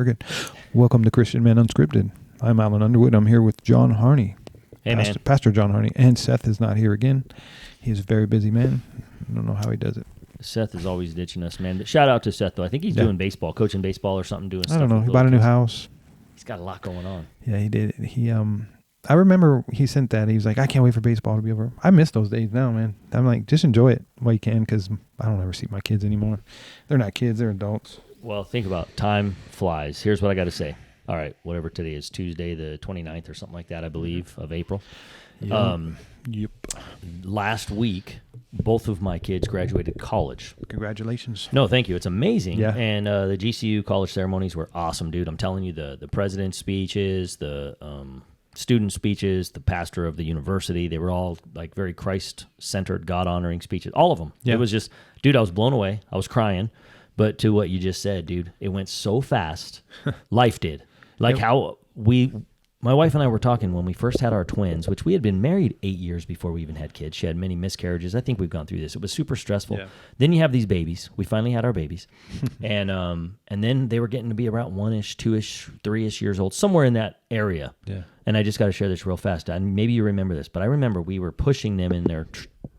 We're good. Welcome to Christian Men Unscripted. I'm Alan Underwood. I'm here with John Harney. Hey, Pastor John Harney. And Seth is not here again. He's a very busy man. I don't know how he does it. Seth is always ditching us, man. Shout out to Seth, though. I think he's doing baseball, coaching baseball or something, doing stuff. I don't know. He bought a new house. He's got a lot going on. Yeah, he did. I remember he sent that. He was like, I can't wait for baseball to be over. I miss those days now, man. I'm like, just enjoy it while you can, because I don't ever see my kids anymore. They're not kids. They're adults. Well, think about it. Time flies. Here's what I got to say. All right, whatever today is, Tuesday the 29th or something like that, I believe, of April. Yep. Last week, both of my kids graduated college. Congratulations. No, thank you. It's amazing. Yeah. And the GCU college ceremonies were awesome, dude. I'm telling you, the president's speeches, the student speeches, the pastor of the university, they were all like very Christ-centered, God-honoring speeches. All of them. Yeah. It was just, dude, I was blown away. I was crying. But to what you just said, dude, it went so fast. Life did. Like how my wife and I were talking when we first had our twins, which we had been married 8 years before we even had kids. She had many miscarriages. I think we've gone through this. It was super stressful. Yeah. Then you have these babies. We finally had our babies. and then they were getting to be about 1-ish, 2-ish, 3-ish years old, somewhere in that area. Yeah. And I just got to share this real fast. And maybe you remember this, but I remember we were pushing them in their,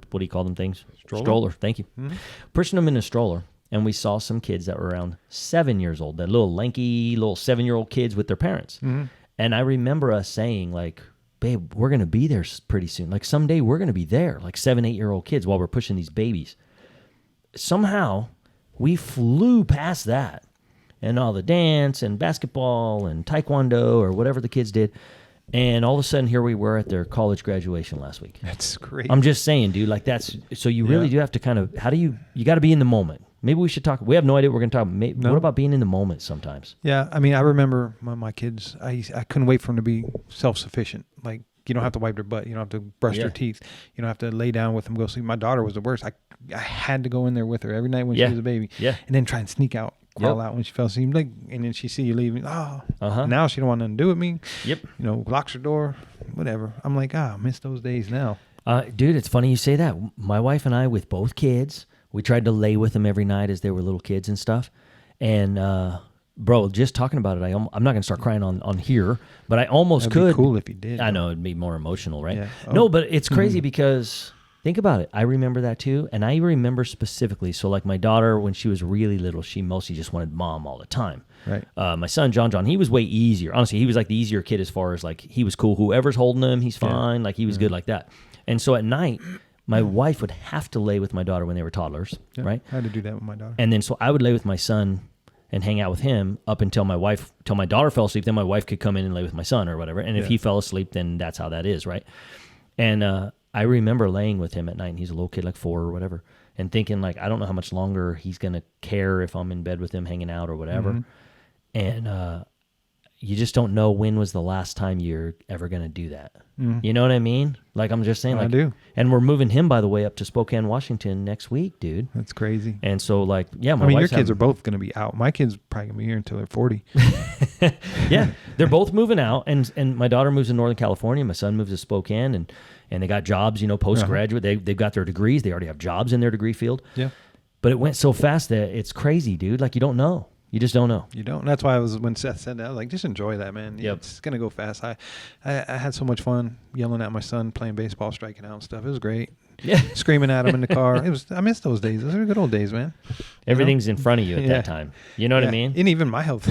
what do you call them things? Stroller. Thank you. Mm-hmm. Pushing them in a stroller. And we saw some kids that were around 7 years old, that little lanky, little 7-year-old kids with their parents. Mm-hmm. And I remember us saying, like, babe, we're going to be there pretty soon. Like, someday we're going to be there, like 7, 8-year-old kids while we're pushing these babies. Somehow, we flew past that and all the dance and basketball and taekwondo or whatever the kids did. And all of a sudden, here we were at their college graduation last week. That's great. I'm just saying, dude, like that's, so you really do have to kind of, you got to be in the moment. Maybe we should talk. We have no idea what we're going to talk about. What about being in the moment sometimes? Yeah, I mean, I remember my kids, I couldn't wait for them to be self-sufficient. Like, you don't have to wipe their butt. You don't have to brush their teeth. You don't have to lay down with them, go sleep. My daughter was the worst. I had to go in there with her every night when she was a baby. Yeah. And then try and sneak out, crawl out when she fell asleep. Like, and then she see you leaving. Oh, now she don't want nothing to do with me. Yep. You know, locks her door, whatever. I'm like, I miss those days now. Dude, it's funny you say that. My wife and I, with both kids, we tried to lay with them every night as they were little kids and stuff. And, bro, just talking about it, I'm not going to start crying on here, but I almost That'd could. Be cool if you did. I know, it'd be more emotional, right? Yeah. Oh. No, but it's crazy because, think about it. I remember that too. And I remember specifically, so like my daughter, when she was really little, she mostly just wanted mom all the time. Right. My son, John, he was way easier. Honestly, he was like the easier kid as far as like, he was cool. Whoever's holding him, he's fine. Like he was good like that. And so at night, my wife would have to lay with my daughter when they were toddlers, right? I had to do that with my daughter. And then so I would lay with my son and hang out with him up until my daughter fell asleep. Then my wife could come in and lay with my son or whatever. And if he fell asleep, then that's how that is, right? And I remember laying with him at night, and he's a little kid, like 4 or whatever, and thinking like, I don't know how much longer he's going to care if I'm in bed with him hanging out or whatever. Mm-hmm. And you just don't know when was the last time you're ever going to do that. Mm. You know what I mean? Like, I'm just saying. Like, I do. And we're moving him, by the way, up to Spokane, Washington next week, dude. That's crazy. And so, like, yeah, your kids are both going to be out. My kids probably going to be here until they're 40. Yeah, they're both moving out. And my daughter moves to Northern California. My son moves to Spokane. And they got jobs, postgraduate. They've got their degrees. They already have jobs in their degree field. Yeah. But it went so fast that it's crazy, dude. Like, you don't know. You just don't know. You don't. That's why when Seth said that, I was like, just enjoy that, man. Yep. It's going to go fast. I had so much fun yelling at my son, playing baseball, striking out and stuff. It was great. Yeah. Screaming at him in the car. I miss those days. Those are good old days, man. Everything's in front of you at that time. You know what I mean? And even my health.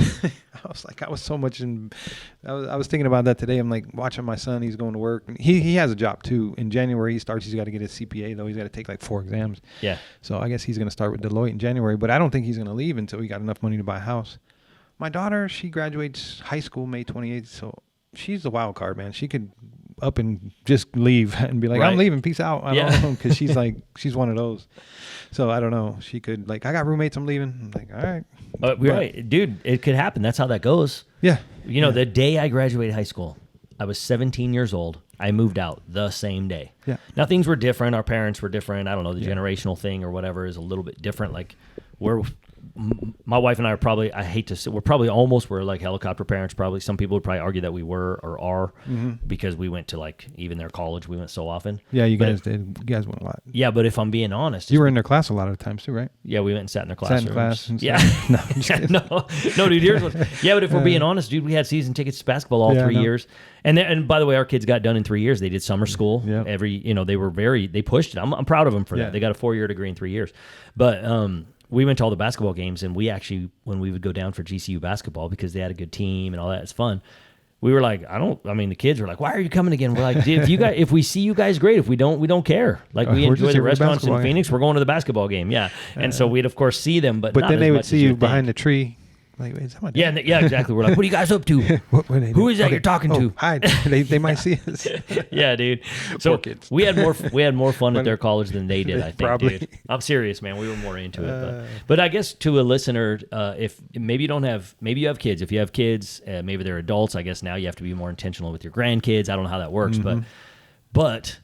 I was so much I was thinking about that today. I'm like watching my son. He's going to work. He has a job too. In January, he's got to get his CPA though. He's got to take like 4 exams. Yeah. So I guess he's going to start with Deloitte in January, but I don't think he's going to leave until he got enough money to buy a house. My daughter, she graduates high school May 28th. So she's the wild card, man. She could up and just leave and be like, I'm leaving, peace out. I don't know, because she's one of those. So I don't know. She could, like, I got roommates, I'm leaving. I'm like, all right. Right. Dude, it could happen. That's how that goes. Yeah. The day I graduated high school, I was 17 years old. I moved out the same day. Yeah. Now, things were different. Our parents were different. I don't know, the generational thing or whatever is a little bit different. Like, my wife and I are probably, I hate to say, we're like helicopter parents probably. Some people would probably argue that we were or are because we went to like even their college. We went so often. Yeah, you guys did. You guys went a lot. Yeah, but if I'm being honest. You were in their class a lot of times too, right? Yeah, we went and sat in their classrooms. Sat in class and yeah. No, I'm just kidding. No, dude, here's what. Yeah, but if we're being honest, dude, we had season tickets to basketball all 3 years. And by the way, our kids got done in 3 years. They did summer school. Yep. They pushed it. I'm proud of them for that. They got a 4-year degree in 3 years. But we went to all the basketball games, and we actually, when we would go down for GCU basketball because they had a good team and all that, it's fun. We were like, the kids were like, why are you coming again? We're like, if we see you guys, great. If we don't, we don't care. Like, we enjoy the restaurants in Phoenix. We're going to the basketball game. Yeah. And so we'd, of course, see them, but not then as they would much see as you behind the tree. Like, wait, is that my dad? Yeah, exactly. We're like, what are you guys up to? Who is that you're talking to? Hi. They might see us. Yeah, dude. So kids. we had more fun at their college than they did, I think, Probably. dude. I'm serious, man. We were more into it. But I guess to a listener, if maybe you have kids. If you have kids, maybe they're adults. I guess now you have to be more intentional with your grandkids. I don't know how that works, but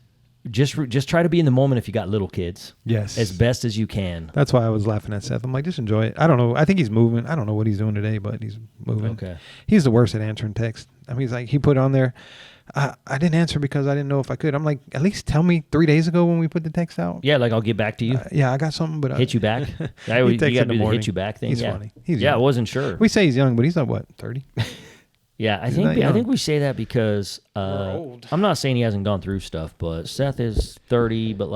just try to be in the moment if you got little kids. Yes. As best as you can. That's why I was laughing at Seth. I'm like, just enjoy it. I don't know. I think he's moving. I don't know what he's doing today, but he's moving. Okay. He's the worst at answering text. I mean, he's like, he put on there, I didn't answer because I didn't know if I could. I'm like, at least tell me 3 days ago when we put the text out. Yeah, like I'll get back to you. Yeah, I got something, but hit you back. You got to do the hit you back thing. He's yeah. funny. He's I young. wasn't sure. We say he's young, but he's not, what, 30? Yeah, I think we say that because old. I'm not saying he hasn't gone through stuff, but Seth is 30, but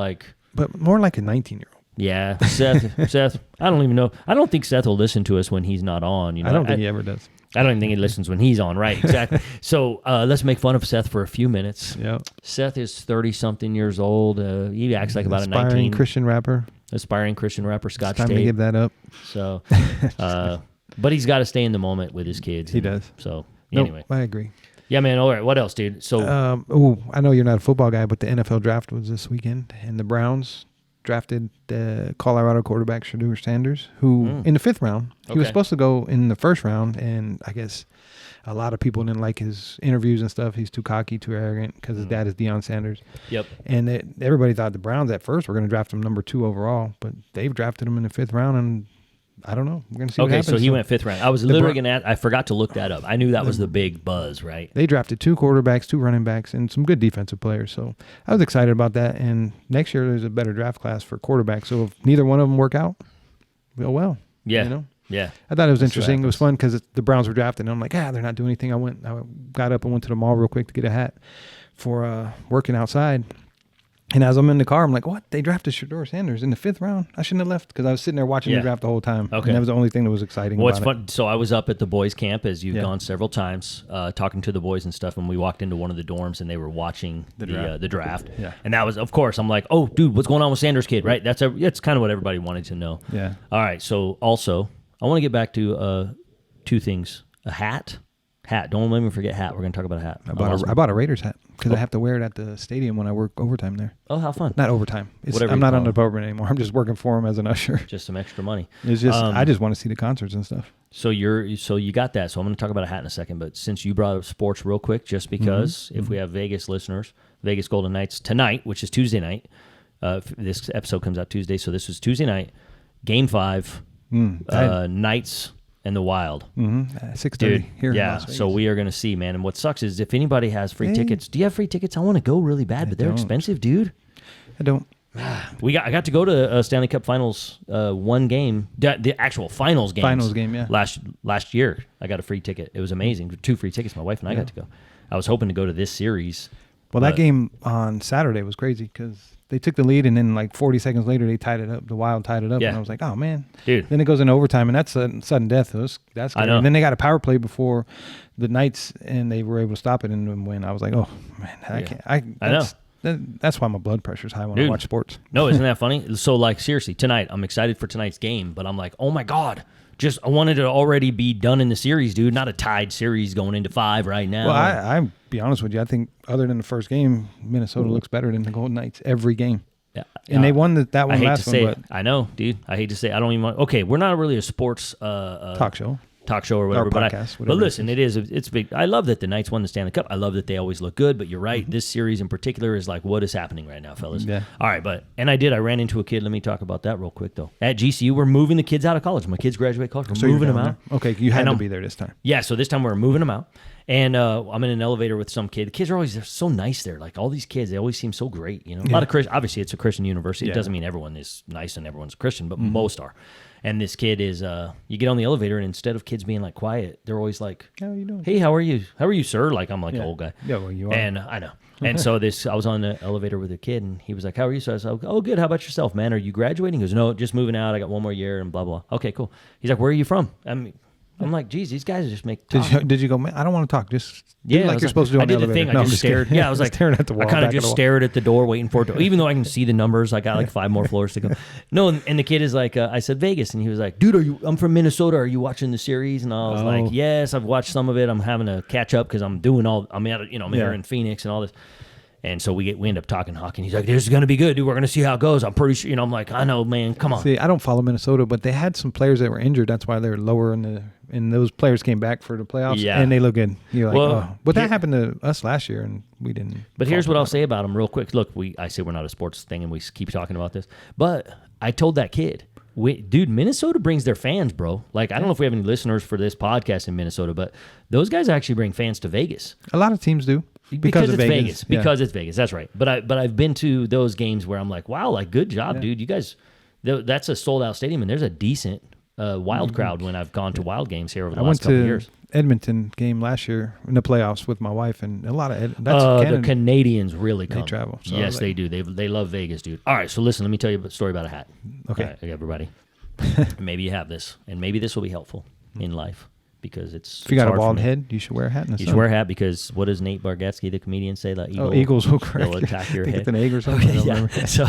more like a 19-year-old. Yeah, Seth. I don't even know. I don't think Seth will listen to us when he's not on. You know, I don't think he ever does. I don't even think he listens when he's on. Right? Exactly. So let's make fun of Seth for a few minutes. Yeah. Seth is 30-something years old. He acts like about a 19. Aspiring Christian rapper. Scotch Time tape. to give that up. So, but he's got to stay in the moment with his kids. He does. So. Nope, Anyway. I agree. Yeah, man. All right. What else, dude? So, I know you're not a football guy, but the NFL draft was this weekend, and the Browns drafted the Colorado quarterback Shedeur Sanders, who in the 5th round, he was supposed to go in the 1st round, and I guess a lot of people didn't like his interviews and stuff. He's too cocky, too arrogant, because his dad is Deion Sanders. Yep. And everybody thought the Browns at first were going to draft him number 2 overall, but they've drafted him in the 5th round, and I don't know. We're going to see what happens. Okay, so he went 5th round. I was literally going to ask. I forgot to look that up. I knew that was the big buzz, right? They drafted 2 quarterbacks, 2 running backs, and some good defensive players. So I was excited about that. And next year there's a better draft class for quarterbacks. So if neither one of them work out, well. Yeah. You know? Yeah. I thought it was interesting. It was fun because the Browns were drafted. And I'm like, they're not doing anything. I got up and went to the mall real quick to get a hat for working outside. And as I'm in the car, I'm like, what? They drafted Shedeur Sanders in the 5th round? I shouldn't have left because I was sitting there watching the draft the whole time. Okay. And that was the only thing that was exciting about it's fun. So I was up at the boys' camp, as you've gone several times, talking to the boys and stuff, and we walked into one of the dorms, and they were watching the draft. Yeah. And that was, of course, I'm like, oh, dude, what's going on with Sanders' kid, right? That's kind of what everybody wanted to know. Yeah. All right, so also, I want to get back to 2 things. A hat. Don't let me forget hat. We're going to talk about a hat. I bought a Raiders hat because I have to wear it at the stadium when I work overtime there. Oh, how fun. Not overtime. I'm not on the program anymore. I'm just working for him as an usher. Just some extra money. It's just I just want to see the concerts and stuff. So you got that. So I'm going to talk about a hat in a second. But since you brought up sports real quick, just because if we have Vegas listeners, Vegas Golden Knights tonight, which is Tuesday night. This episode comes out Tuesday, so this was Tuesday night. Game 5, Knights and the Wild. 6:30 here in Las Vegas. So we are going to see, man. And what sucks is if anybody has free tickets, do you have free tickets? I want to go really bad, but they're expensive, dude. I don't. I got to go to Stanley Cup Finals one game, the actual finals games. Finals game, yeah. Last year, I got a free ticket. It was amazing. 2 free tickets. My wife and I got to go. I was hoping to go to this series. Well, that game on Saturday was crazy because they took the lead, and then like 40 seconds later, they tied it up. The Wild tied it up, and I was like, "Oh man, dude!" Then it goes into overtime, and that's sudden death. That's scary. And then they got a power play before the Knights, and they were able to stop it and win. I was like, "Oh man, I can't." I know. That's why my blood pressure's high when I watch sports. No, isn't that funny? So like seriously, tonight I'm excited for tonight's game, but I'm like, "Oh my god." I wanted it to already be done in the series, dude. Not a tied series going into 5 right now. Well, I be honest with you. I think other than the first game, Minnesota looks better than the Golden Knights every game. Yeah, and they won that one last one. I know, dude. I hate to say it. I don't even want. Okay, we're not really a sports talk show. talk show or whatever. Podcast, but listen, it's big. I love that the Knights won the Stanley Cup. I love that they always look good. But you're right. This series in particular is like, what is happening right now, fellas? Yeah. All right, I ran into a kid. Let me talk about that real quick though. At GCU, we're moving the kids out of college. My kids graduate college. We're moving them out. There. Okay, you had to be there this time. Yeah, so this time we're moving them out. And I'm in an elevator with some kid. The kids they're so nice there. Like all these kids, they always seem so great. A lot of Christian. Obviously, it's a Christian university. It doesn't mean everyone is nice and everyone's a Christian, but most are. And this kid is, you get on the elevator, and instead of kids being like quiet, they're always like, "How are you doing? Hey, how are you? How are you, sir?" Like I'm like an old guy. Yeah, well, you are. And I know. And so I was on the elevator with a kid, and he was like, "How are you?" So I was like, "Oh, good. How about yourself, man? Are you graduating?" He goes, "No, just moving out. I got one more year," and blah blah. Okay, cool. He's like, "Where are you from?" I'm like, geez, these guys just make talk. Did you go, man, I don't want to talk. Just do like you're supposed to do on the elevator. I did the thing. I just stared. Yeah, I was like, staring at the wall. I kind of just stared at the door waiting for it to, even though I can see the numbers, I got like 5 more floors to go. No, and the kid is like, I said Vegas, and he was like, dude, I'm from Minnesota. Are you watching the series? And I was like, yes, I've watched some of it. I'm having to catch up because I'm here in Phoenix and all this. And so we end up talking hockey. And he's like, "This is going to be good, dude. We're going to see how it goes. I'm pretty sure." I'm like, "I know, man. Come on." See, I don't follow Minnesota, but they had some players that were injured. That's why they're lower and those players came back for the playoffs. Yeah. And they look good. You're like, But that happened to us last year, and we didn't. But here's what I'll say about them real quick. Look, I say we're not a sports thing, and we keep talking about this. But I told that kid, dude, Minnesota brings their fans, bro. Like, I don't know if we have any listeners for this podcast in Minnesota, but those guys actually bring fans to Vegas. A lot of teams do. Because it's Vegas. Because it's Vegas. That's right. But I've been to those games where I'm like, wow, like good job, dude. You guys, that's a sold out stadium, and there's a decent Wild crowd when I've gone to Wild games here over the last couple of years. Edmonton game last year in the playoffs with my wife, and a lot of the Canadians really come. They travel. So yes, they do. They love Vegas, dude. All right, so listen, let me tell you a story about a hat. Okay, right, everybody. Maybe you have this, and maybe this will be helpful in life. Because if you got a bald head, you should wear a hat. You should wear a hat because what does Nate Bargatze, the comedian, say? That eagles will crack. They'll attack your head. It's an egg or something. Yeah. So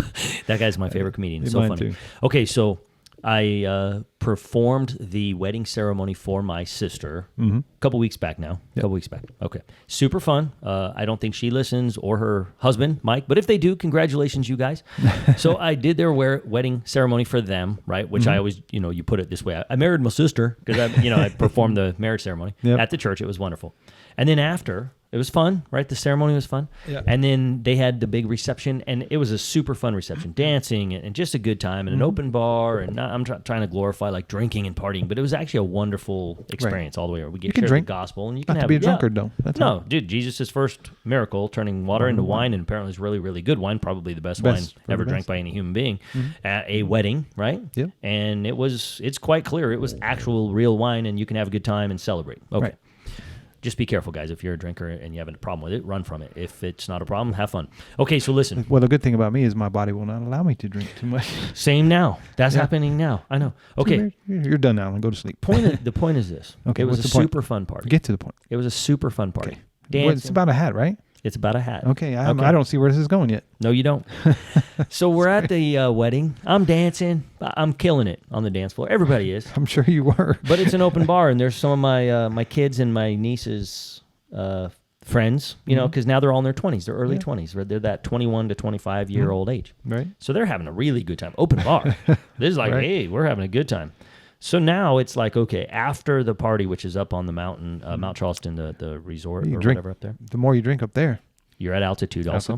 that guy's my favorite comedian. So funny. Too. Okay, so I performed the wedding ceremony for my sister a couple weeks back now. Okay. Super fun. I don't think she listens or her husband, Mike, but if they do, congratulations, you guys. So I did their wedding ceremony for them, right? Which I always, you put it this way. I married my sister because I performed the marriage ceremony at the church. It was wonderful. And then after, it was fun, right? The ceremony was fun. Yeah. And then they had the big reception, and it was a super fun reception, dancing and just a good time, and an open bar. And I'm trying to glorify like drinking and partying, but it was actually a wonderful experience all the way over. We get shared the gospel, and you can have to be a drunkard though. Dude, Jesus' first miracle, turning water into wine, and apparently it's really, really good wine, probably the best wine ever drank by any human being at a wedding, right? Yeah. And it's quite clear it was actual real wine, and you can have a good time and celebrate. Okay. Right. Just be careful, guys. If you're a drinker and you have a problem with it, run from it. If it's not a problem, have fun. Okay, so listen. Well, the good thing about me is my body will not allow me to drink too much. Same now. That's happening now. I know. Okay. You're done now. Go to sleep. The point is this. Okay, it was a super fun party. Get to the point. It was a super fun party. Okay. Well, it's about a hat, right? It's about a hat. Okay, I don't see where this is going yet. No, you don't. So we're at the wedding. I'm dancing. I'm killing it on the dance floor. Everybody is. I'm sure you were. But it's an open bar, and there's some of my kids and my niece's friends, because now they're all in their 20s. They're early 20s. They're that 21 to 25-year-old age. Right. So they're having a really good time. Open bar. This is like, hey, we're having a good time. So now it's like, okay, after the party, which is up on the mountain, Mount Charleston, the resort or whatever up there. The more you drink up there. You're at altitude also.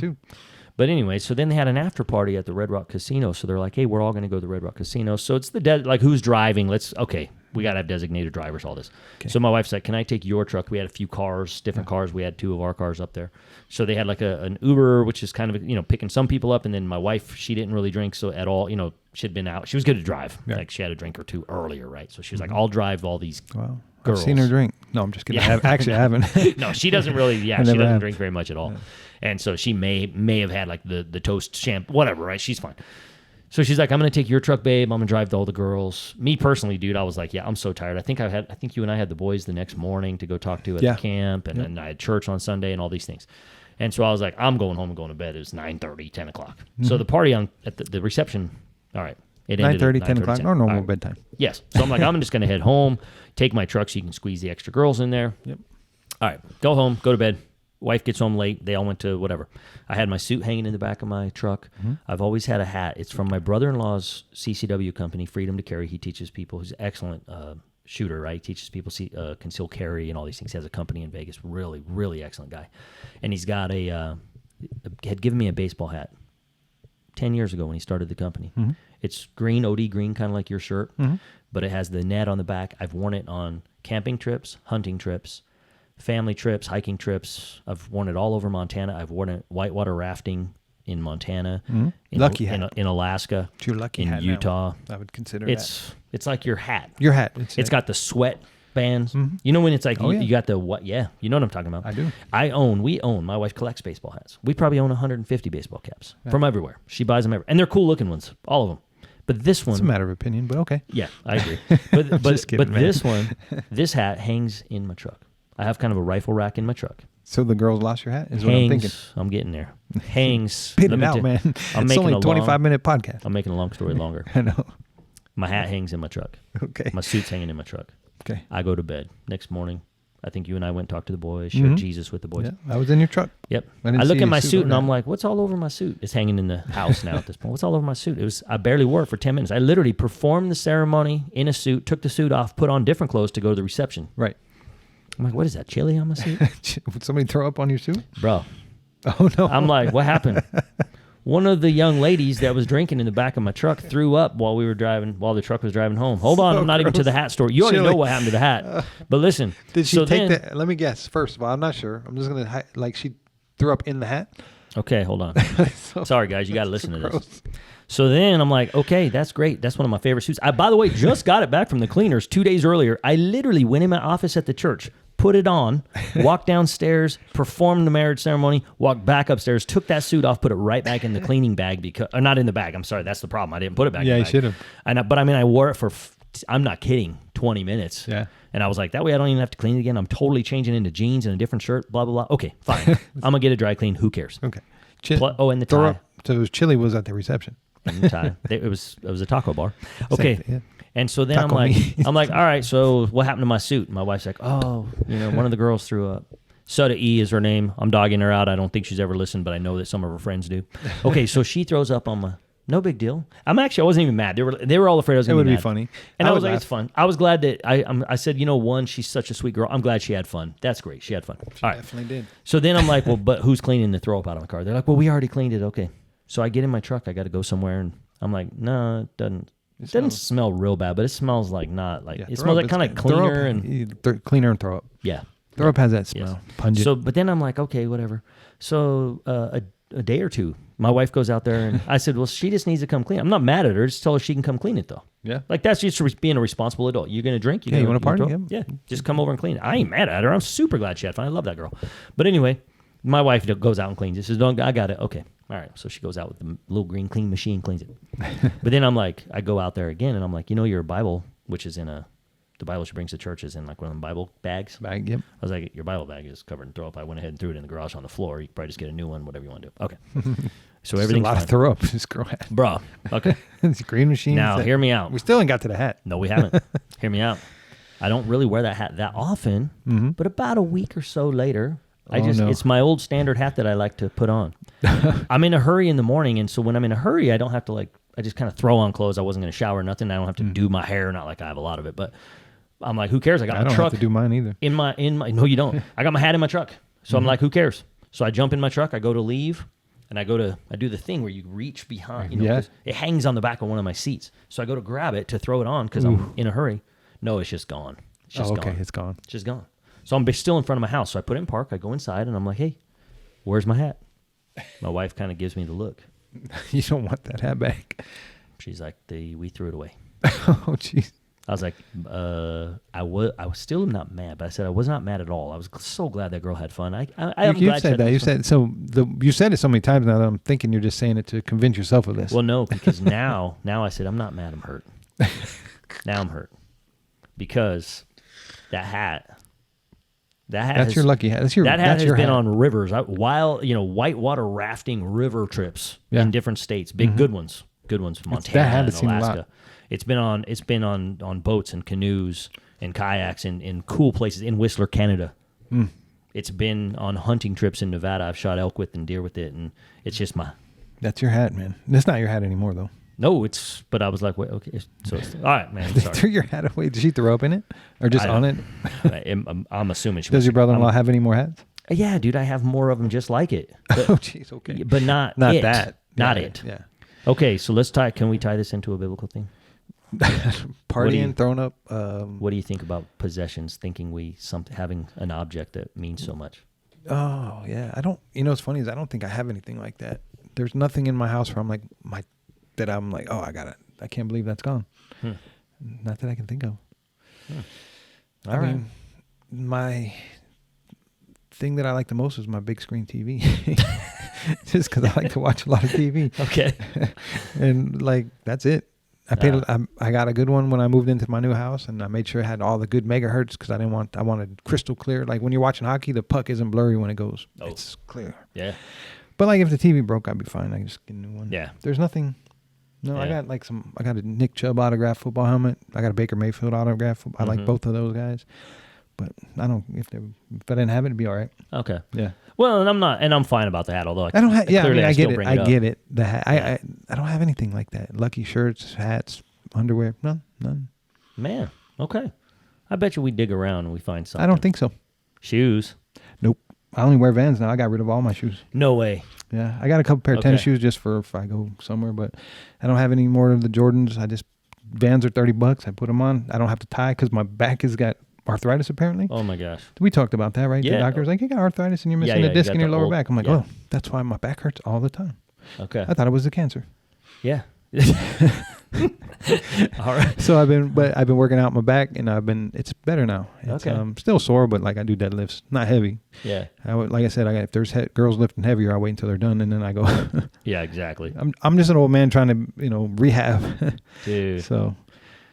But anyway, so then they had an after party at the Red Rock Casino. So they're like, hey, we're all going to go to the Red Rock Casino. So it's like, who's driving? We got to have designated drivers, all this. Okay. So my wife's like, can I take your truck? We had a few cars, different cars. We had 2 of our cars up there. So they had like an Uber, which is kind of, picking some people up. And then my wife, she didn't really drink at all. She'd been out. She was good to drive. Yeah. Like she had a drink or 2 earlier, right? So she was like, I'll drive all these girls. I've seen her drink. No, I'm just kidding. Yeah. I haven't. No, she doesn't really, she doesn't drink very much at all. Yeah. And so she may have had like the toast shampoo, whatever, right? She's fine. So she's like, I'm going to take your truck, babe. I'm going to drive all the girls. Me personally, dude, I was like, yeah, I'm so tired. I think you and I had the boys the next morning to go talk to at the camp, and then I had church on Sunday and all these things. And so I was like, I'm going home and going to bed. It was 9:30, 10 o'clock. Mm-hmm. So the party at the reception, all right, it ended 9:30, 10 o'clock, or normal bedtime. Yes. So I'm like, I'm just going to head home, take my truck so you can squeeze the extra girls in there. Yep. All right, go home, go to bed. Wife gets home late. They all went to whatever. I had my suit hanging in the back of my truck. Mm-hmm. I've always had a hat. It's from my brother-in-law's CCW company, Freedom to Carry. He teaches people. He's an excellent shooter, right? He teaches people concealed carry and all these things. He has a company in Vegas. Really, really excellent guy. And he's got had given me a baseball hat 10 years ago when he started the company. Mm-hmm. It's green, OD green, kind of like your shirt, but it has the net on the back. I've worn it on camping trips, hunting trips, family trips, hiking trips. I've worn it all over Montana. I've worn it whitewater rafting in Montana, in Alaska, it's your lucky in hat Utah. Now. I would consider it's like your hat. Your hat. It's got the sweat bands. Mm-hmm. You know when it's like you got the what? Yeah, you know what I'm talking about. I do. We own. My wife collects baseball hats. We probably own 150 baseball caps from everywhere. She buys them everywhere, and they're cool looking ones, all of them. But this one, it's a matter of opinion, but okay. Yeah, I agree. But this hat hangs in my truck. I have kind of a rifle rack in my truck. So the girls lost your hat is what I'm thinking. I'm getting there. Hangs. Spit it out, man. It's only a 25-minute podcast. I'm making a long story longer. I know. My hat hangs in my truck. Okay. My suit's hanging in my truck. Okay. I go to bed. Next morning, I think you and I went and talked to the boys, shared Jesus with the boys. Yeah, I was in your truck. Yep. I look at my suit and I'm like, what's all over my suit? It's hanging in the house now at this point. What's all over my suit? I barely wore it for 10 minutes. I literally performed the ceremony in a suit, took the suit off, put on different clothes to go to the reception. Right. I'm like, what is that, chili on my suit? Would somebody throw up on your suit? Bro. Oh, no. I'm like, what happened? One of the young ladies that was drinking in the back of my truck threw up while the truck was driving home. Hold on, I'm not even to the hat story. You already know what happened to the hat. But listen. Did she take that? Let me guess. First of all, I'm not sure. I'm just going to, she threw up in the hat? Okay, hold on. Sorry, guys. You got to listen to this. So then I'm like, okay, that's great. That's one of my favorite suits. I, by the way, just got it back from the cleaners 2 days earlier. I literally went in my office at the church, put it on, walked downstairs, performed the marriage ceremony, walked back upstairs, took that suit off, put it right back in the cleaning bag or not in the bag. I'm sorry, that's the problem. I didn't put it back in the bag. Yeah, you should have. But I wore it for, I'm not kidding, 20 minutes. Yeah. And I was like, that way I don't even have to clean it again. I'm totally changing into jeans and a different shirt, blah, blah, blah. Okay, fine. I'm going to get it dry clean. Who cares? Okay. And the tie. So chili was at the reception. And the tie. It was a taco bar. Okay. Yeah. And so then Taco I'm like, all right, so what happened to my suit? And my wife's like, oh, one of the girls threw up. Sutta E is her name. I'm dogging her out. I don't think she's ever listened, but I know that some of her friends do. Okay, so she throws up on my, no big deal. I wasn't even mad. They were all afraid I was going to be mad. It would be funny. And I was like, it's fun. I was glad that I said, one, she's such a sweet girl. I'm glad she had fun. That's great. She had fun. She definitely did. So then I'm like, well, but who's cleaning the throw up out of my car? They're like, well, we already cleaned it. Okay. So I get in my truck. I got to go somewhere. And I'm like, no, it doesn't. It doesn't smell real bad, but it smells like not like it smells like kind of cleaner and cleaner and throw up. Yeah, throw up has that smell. Yes. Pungent. So, but then I'm like, okay, whatever. So a day or two, my wife goes out there and I said, well, she just needs to come clean. I'm not mad at her. Just tell her she can come clean it though. Yeah, like that's just being a responsible adult. You're gonna drink. You want to party? Yeah, just come over and clean it. I ain't mad at her. I'm super glad she had fun. I love that girl. But anyway, my wife goes out and cleans it. She says, I got it. Okay. All right, so she goes out with the little green clean machine, cleans it. But then I'm like, I go out there again, and I'm like, your Bible, which is in the Bible she brings to church is in like one of them Bible bags. Bag, yep. I was like, your Bible bag is covered in throw up. I went ahead and threw it in the garage on the floor. You could probably just get a new one, whatever you want to do. Okay. So everything's a lot fine. of throw up. This girl had. Bro, okay. It's a green machine. Now, hear me out. We still ain't got to the hat. No, we haven't. Hear me out. I don't really wear that hat that often, but about a week or so later, it's my old standard hat that I like to put on. I'm in a hurry in the morning, and so when I'm in a hurry, I don't have to I just kind of throw on clothes. I wasn't going to shower, nothing. I don't have to do my hair, not like I have a lot of it, but I'm like, who cares? I got my truck. I don't have to do mine either. In my no, you don't. I got my hat in my truck, so I'm like, who cares? So I jump in my truck, I go to leave, and I do the thing where you reach behind. It hangs on the back of one of my seats, so I go to grab it to throw it on because I'm in a hurry. No, it's just gone. It's just gone. It's gone. It's just gone. So I'm still in front of my house. So I put it in park. I go inside, and I'm like, hey, where's my hat? My wife kind of gives me the look. You don't want that hat back. She's like, we threw it away. Oh, jeez. I was like, I was still not mad, but I said I was not mad at all. I was so glad that girl had fun. You've said that. You said it so many times now that I'm thinking you're just saying it to convince yourself of this. Well, no, because now I said I'm not mad. I'm hurt. Now I'm hurt because that hat. That's your lucky hat. That hat has been on rivers, whitewater rafting river trips in different states. Good ones, Montana and Alaska. It's been on boats and canoes and kayaks in cool places in Whistler, Canada. It's been on hunting trips in Nevada. I've shot elk with and deer with it, and it's just That's your hat, man. That's not your hat anymore, though. No, but I was like, wait, okay. So, all right, man. Sorry. Threw your hat away. Did she throw up in it? Or just on it? I'm assuming she Does your brother-in-law have any more hats? Yeah, dude, I have more of them just like it. But, oh, jeez, okay. But not it. that. Not it. Yeah. Okay, so can we tie this into a biblical thing? Partying, throwing up. What do you think about possessions, thinking having an object that means so much? Oh, yeah. I don't, what's funny is I don't think I have anything like that. There's nothing in my house where I'm like, oh, I got it. I can't believe that's gone. Not that I can think of. I mean, my thing that I like the most is my big screen TV. Just because I like to watch a lot of TV. Okay. And like, that's it. I got a good one when I moved into my new house, and I made sure it had all the good megahertz because I wanted crystal clear. Like when you're watching hockey, the puck isn't blurry when it goes. Oh. It's clear. Yeah. But like if the TV broke, I'd be fine. I can just get a new one. Yeah. There's nothing. No, yeah. I got a Nick Chubb autographed football helmet. I got a Baker Mayfield autographed. I like both of those guys. But I don't, if I didn't have it, it'd be all right. Okay. Yeah. Well, and I'm fine about the hat, although I don't have, yeah, I mean, I get it. I get it. The hat, yeah. I don't have anything like that. Lucky shirts, hats, underwear, none. Man, okay. I bet you we dig around and we find something. I don't think so. Shoes? Nope. I only wear Vans now. I got rid of all my shoes. No way. Yeah, I got a couple pair of tennis shoes just for if I go somewhere, but I don't have any more of the Jordans. Vans are $30. I put them on. I don't have to tie because my back has got arthritis apparently. Oh my gosh. We talked about that, right? Yeah. The doctor was like, you got arthritis and you're missing a disc in your lower back. I'm like, oh, that's why my back hurts all the time. Okay. I thought it was the cancer. Yeah. All right. So I've been working out my back and it's better now. It's still sore, but like I do deadlifts, not heavy. Yeah. Like I said, if there's girls lifting heavier, I wait until they're done and then I go. Yeah, exactly. I'm just an old man trying to, rehab. Dude. So,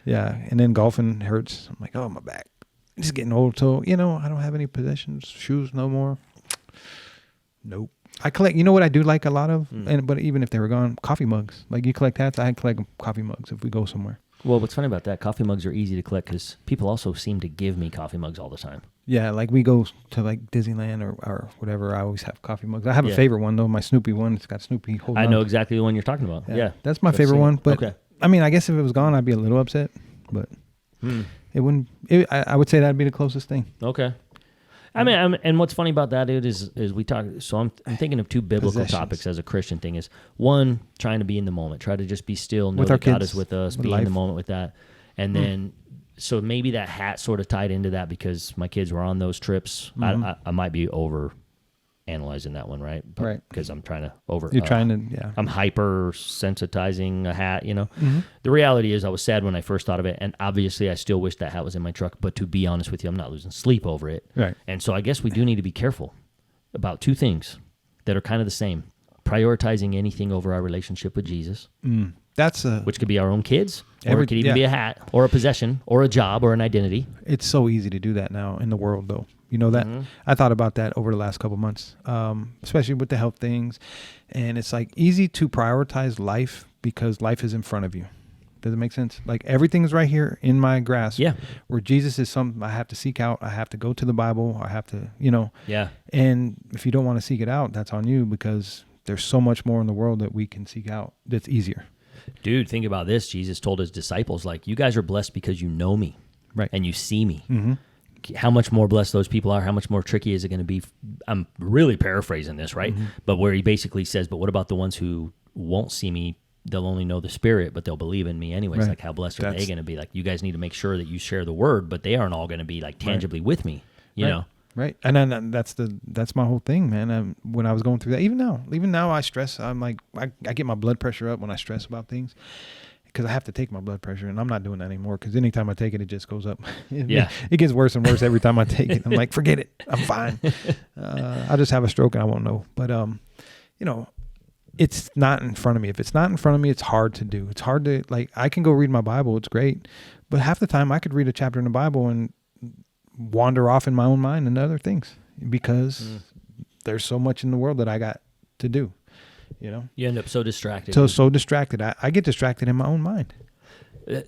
yeah. And then golfing hurts. I'm like, oh, my back. I'm just getting old. So, I don't have any possessions, shoes no more. Nope. I collect, what I do like a lot of, but even if they were gone, coffee mugs. Like you collect hats, I collect coffee mugs if we go somewhere. Well, what's funny about that, coffee mugs are easy to collect because people also seem to give me coffee mugs all the time. Yeah, like we go to like Disneyland or whatever, I always have coffee mugs. I have a favorite one though, my Snoopy one. It's got Snoopy holding I know exactly the one you're talking about. Yeah. That's my favorite one. But I mean, I guess if it was gone, I'd be a little upset, but it wouldn't, I would say that'd be the closest thing. Okay. I mean, and what's funny about that, dude, is we talk. So I'm thinking of two biblical topics as a Christian thing. Is one, trying to be in the moment, try to just be still, know that God is with us, be in the moment with that, and then so maybe that hat sort of tied into that because my kids were on those trips. I might be over analyzing that one, right? Right. Because I'm trying to I'm hyper sensitizing a hat, The reality is I was sad when I first thought of it, and obviously I still wish that hat was in my truck, but to be honest with you, I'm not losing sleep over it. Right. And so I guess we do need to be careful about two things that are kind of the same. Prioritizing anything over our relationship with Jesus. Which could be our own kids, or it could even be a hat, or a possession, or a job, or an identity. It's so easy to do that now in the world, though. You know that? I thought about that over the last couple of months, especially with the health things. And it's like easy to prioritize life because life is in front of you. Does it make sense? Like everything's right here in my grasp. Yeah. Where Jesus is something I have to seek out. I have to go to the Bible. I have to, Yeah. And if you don't want to seek it out, that's on you because there's so much more in the world that we can seek out that's easier. Dude, think about this. Jesus told his disciples, like, you guys are blessed because you know me. Right. And you see me. How much more blessed those people are, how much more tricky is it going to be? I'm really paraphrasing this, right? But where he basically says, but what about the ones who won't see me? They'll only know the Spirit, but they'll believe in me anyways. Right. Like, how blessed are they going to be? Like, you guys need to make sure that you share the word, but they aren't all going to be like tangibly with me, you know? Right. And then that's my whole thing, man. When I was going through that, even now I stress. I'm like, I get my blood pressure up when I stress about things. Because I have to take my blood pressure, and I'm not doing that anymore. Because anytime I take it, it just goes up. It gets worse and worse every time I take it. I'm like, forget it, I'm fine. I'll just have a stroke and I won't know. But it's not in front of me. If it's not in front of me, it's hard to do. It's hard to I can go read my Bible. It's great, but half the time I could read a chapter in the Bible and wander off in my own mind and other things because there's so much in the world that I got to do. You end up so distracted. So distracted. I get distracted in my own mind.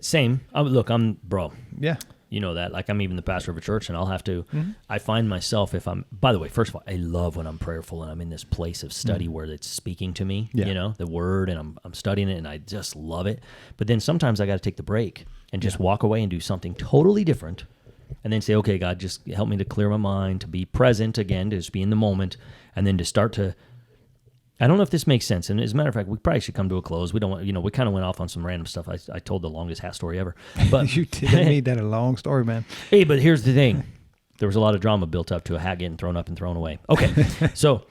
Same. Look, I'm bro. Yeah. You know that. Like, I'm even the pastor of a church, and I'll have to, I find myself by the way, first of all, I love when I'm prayerful and I'm in this place of study where it's speaking to me, the word, and I'm studying it, and I just love it. But then sometimes I got to take the break and just walk away and do something totally different, and then say, okay, God, just help me to clear my mind, to be present again, to just be in the moment, and then to start to, I don't know if this makes sense. And as a matter of fact, we probably should come to a close. We don't want, we kind of went off on some random stuff. I told the longest hat story ever. But you made that a long story, man. Hey, but here's the thing. There was a lot of drama built up to a hat getting thrown up and thrown away. Okay. So,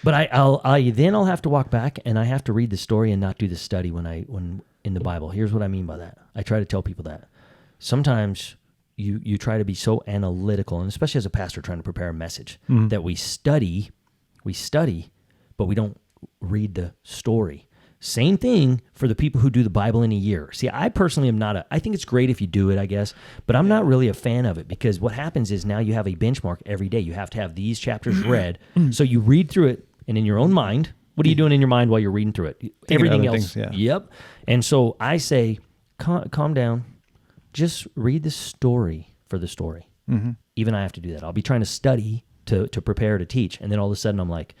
but I'll have to walk back and I have to read the story and not do the study when in the Bible. Here's what I mean by that. I try to tell people that. Sometimes you try to be so analytical, and especially as a pastor trying to prepare a message, that we study, but we don't read the story. Same thing for the people who do the Bible in a year. See, I personally am I think it's great if you do it, I guess, but I'm not really a fan of it, because what happens is now you have a benchmark every day. You have to have these chapters read. So you read through it, and in your own mind, what are you doing in your mind while you're reading through it? Everything else. Things, Yep. And so I say, calm down. Just read the story for the story. Even I have to do that. I'll be trying to study to prepare to teach, and then all of a sudden I'm like,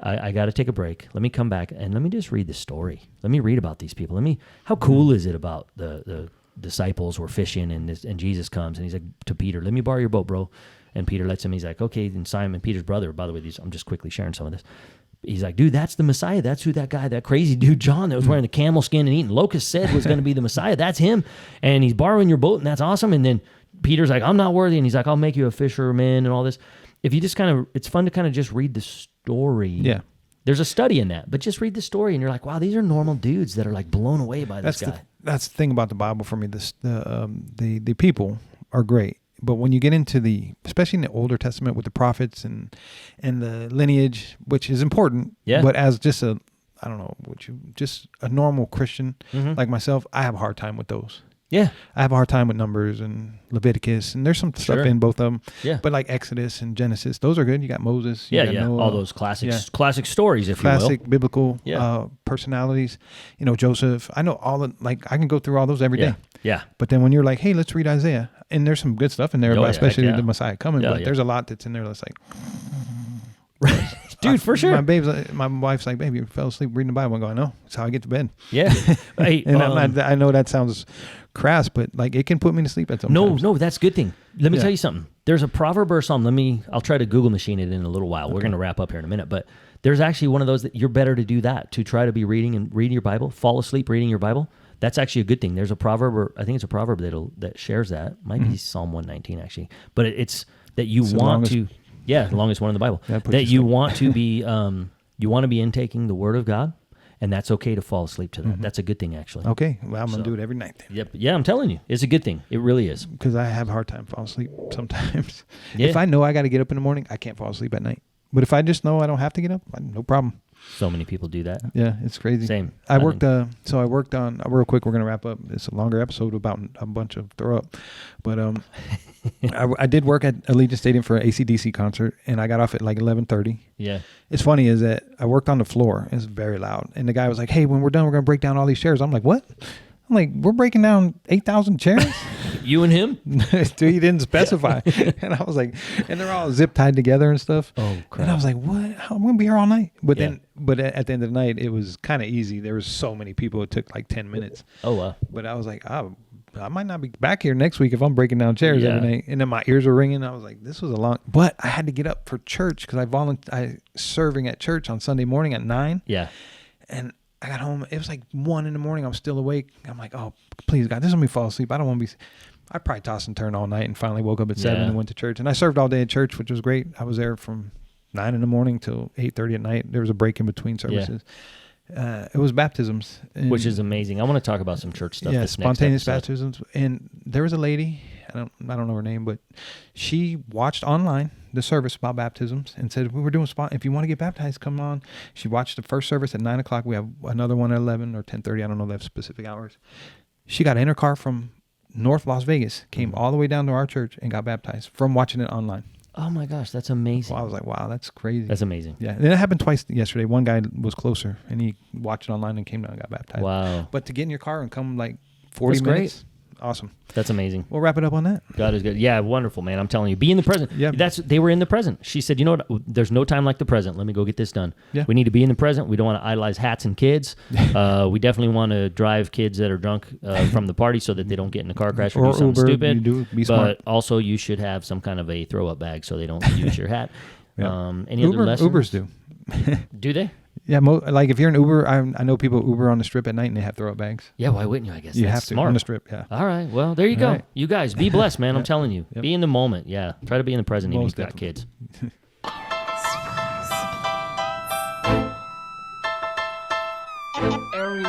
I got to take a break. Let me come back and let me just read the story. Let me read about these people. How cool is it about the disciples were fishing and Jesus comes and he's like to Peter, let me borrow your boat, bro. And Peter lets him. He's like, okay. And Simon, Peter's brother, by the way, I'm just quickly sharing some of this. He's like, dude, that's the Messiah. That's who that crazy dude, John, that was wearing the camel skin and eating locusts said was going to be the Messiah. That's him. And he's borrowing your boat, and that's awesome. And then Peter's like, I'm not worthy. And he's like, I'll make you a fisherman and all this. If you just it's fun to kind of just read the story. Yeah. There's a study in that, but just read the story and you're like, wow, these are normal dudes that are like blown away by this guy. That's the thing about the Bible for me. The people are great. But when you get into especially in the Older Testament with the prophets and the lineage, which is important, but as just a normal Christian like myself, I have a hard time with those. Yeah. I have a hard time with Numbers and Leviticus, and there's some stuff in both of them. Yeah. But like Exodus and Genesis, those are good. You got Moses. You got Noah, all those classic stories, if classic biblical personalities. Joseph. I know I can go through all those every day. Yeah. But then when you're like, hey, let's read Isaiah, and there's some good stuff in there, especially the Messiah coming, but there's a lot that's in there that's like... Dude, for sure. My wife's like, baby, you fell asleep reading the Bible. I'm going, no, it's how I get to bed. Yeah. Hey, and I know that sounds crass, but like it can put me to sleep at some times. No, that's a good thing. Let me tell you something. There's a proverb or psalm. I'll try to Google machine it in a little while. Okay. We're going to wrap up here in a minute, but there's actually one of those that you're better to do that, to try to be reading your Bible, fall asleep reading your Bible. That's actually a good thing. There's a proverb, or I think it's a proverb that shares that. Might be Psalm 119 actually, but it's that you want to. Yeah, the longest one in the Bible. That you want to be intaking the Word of God, and that's okay to fall asleep to that. That's a good thing, actually. Okay, well, I'm going to do it every night then. Yep. Yeah, I'm telling you. It's a good thing. It really is. Because I have a hard time falling asleep sometimes. Yeah. If I know I got to get up in the morning, I can't fall asleep at night. But if I just know I don't have to get up, no problem. So many people do that. Yeah, it's crazy. Same. I worked on, real quick, we're going to wrap up. It's a longer episode about a bunch of throw up. But I did work at Allegiant Stadium for an AC/DC concert, and I got off at like 11:30. Yeah. It's funny is that I worked on the floor. It's very loud. And the guy was like, hey, when we're done, we're going to break down all these chairs. I'm like, what? I'm like, we're breaking down 8,000 chairs? You and him? Dude, he didn't specify. And I was like, and they're all zip tied together and stuff. Oh, crap. And I was like, what? I'm going to be here all night. But at the end of the night, it was kind of easy. There was so many people. It took like 10 minutes. Oh, wow. But I was like, I might not be back here next week if I'm breaking down chairs every night. And then my ears were ringing. I was like, this was a long, but I had to get up for church because I serving at church on Sunday morning at 9. Yeah. And I got home. It was like 1 a.m. I'm still awake. I'm like, oh, please, God, this is when we fall asleep. I don't want to be. I probably tossed and turned all night and finally woke up at 7 and went to church. And I served all day at church, which was great. I was there from 9 a.m. till 8:30 at night. There was a break in between services. It was baptisms, which is amazing. I want to talk about some church stuff. Yeah, spontaneous baptisms. And there was a lady. I don't know her name, but she watched online the service about baptisms and said, we're doing if you want to get baptized, come on. She watched the first service at 9 o'clock. We have another one at 11 or 10:30. I don't know. They have specific hours. She got in her car from North Las Vegas, came all the way down to our church and got baptized from watching it online. Oh my gosh, that's amazing. Well, I was like, wow, that's crazy. That's amazing. Yeah. And it happened twice yesterday. One guy was closer and he watched it online and came down and got baptized. Wow. But to get in your car and come like 40 minutes Awesome. That's amazing. We'll wrap it up on that. God is good. Yeah, wonderful, man. I'm telling you, be in the present. Yeah. They were in the present. She said, you know what? There's no time like the present. Let me go get this done. Yeah. We need to be in the present. We don't want to idolize hats and kids. We definitely want to drive kids that are drunk from the party so that they don't get in a car crash or do something Uber, stupid. be smart. But also, you should have some kind of a throw-up bag so they don't use your hat. Yeah. Any other lessons? Ubers do. Do they? Yeah, like if you're an Uber, I know people Uber on the strip at night and they have throw-up bags. Yeah, why wouldn't you? I guess You that's have to smart. on the strip. Yeah. All right. Well, there you go. Right. You guys, be blessed, man. I'm Yeah. telling you. Yep. Be in the moment. Yeah. Try to be in the present even if Most you've got kids. Eric